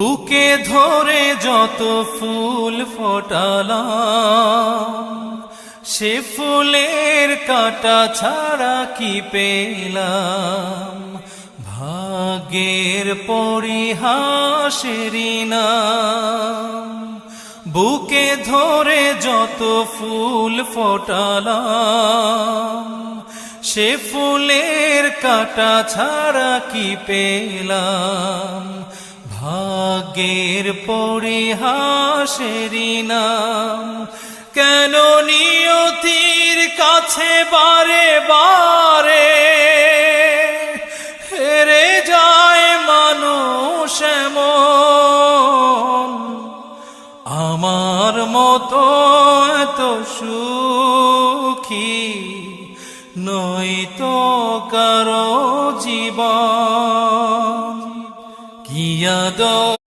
বুকে ধরে যত ফুল ফোটালাম, সে ফুলের কাঁটা ছাড়া কি পেলাম? ভাগ্যের পরিহাসেরই নাম। বুকে ধরে যত ফুল ফোটালাম, সে ফুলের কাঁটা ছাড়া কি পেলাম? ভাগ্যের পরিহাসেরই নাম। কেন নিয়তির কাছে বারে বারে হেরে যায় মানুষ এমন? আমার মতো এত সুখী নয়তো কারো জীবন। কি আদর